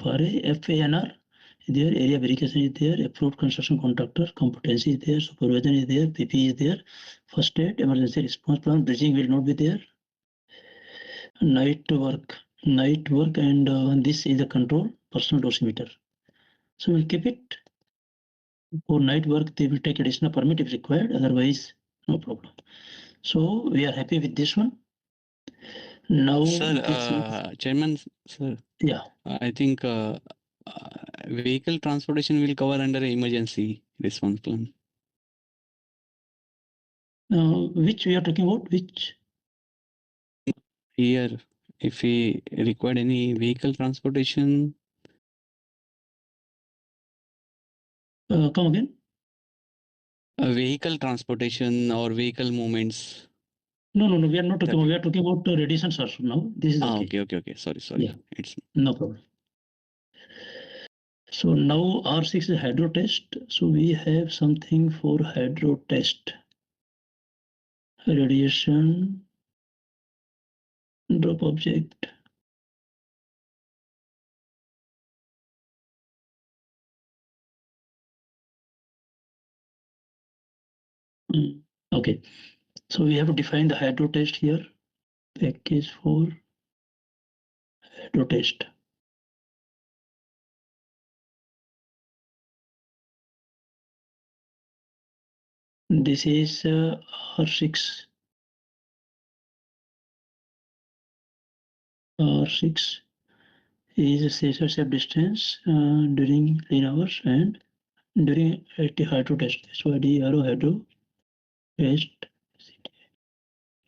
FRA, FANR is there, area verification is there, approved construction contractor, competency is there, supervision is there, PP is there, first aid, emergency response plan, bridging will not be there, night work, and this is the control, personal dosimeter. So we'll keep it. For night work, they will take additional permit if required, otherwise no problem. So we are happy with this one. Now, sir, Chairman, sir. Yeah. I think vehicle transportation will cover under emergency response plan. Which we are talking about? Which? Here, if we require any vehicle transportation. Come again? Vehicle transportation or vehicle movements. No, we are not talking about, we are talking about radiation source now. This is okay. Okay. Sorry. Yeah. It's no problem. So now R6 is hydro test. So we have something for hydro test. Radiation, drop object. Okay. So we have to define the hydro test here. Package for hydro test. This is R6. R6 is a safe distance during clean hours and during hydro test. So the hydro test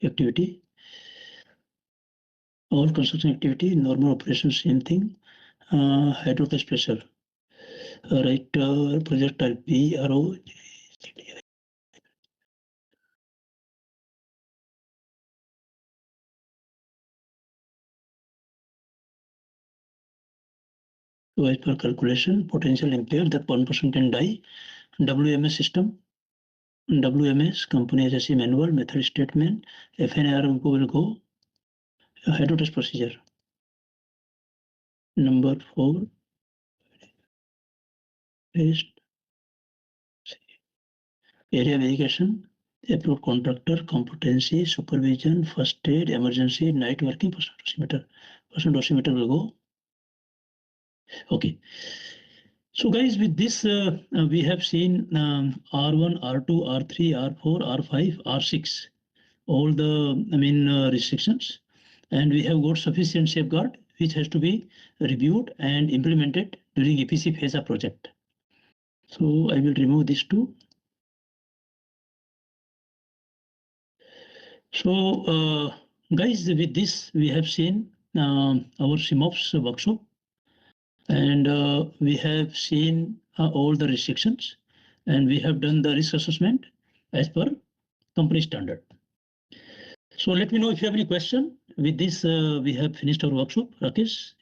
activity. All construction activity, normal operation, same thing. Hydro test pressure. Right, projectile PRO. So as per calculation, potential impaired that 1% can die. WMS system. WMS, company HSE manual, method statement, FNR will go. Hydro test procedure. Number 4. Test. Area verification, approved contractor, competency, supervision, first aid, emergency, night working, personal dosimeter. Personal dosimeter will go. Okay. So guys, with this, we have seen R1, R2, R3, R4, R5, R6, all the restrictions, and we have got sufficient safeguard which has to be reviewed and implemented during EPC phase of project. So I will remove this too. So guys, with this we have seen our CMOPS workshop, and we have seen all the restrictions, and we have done the risk assessment as per company standard. So let me know if you have any question. With this, we have finished our workshop. Rakesh?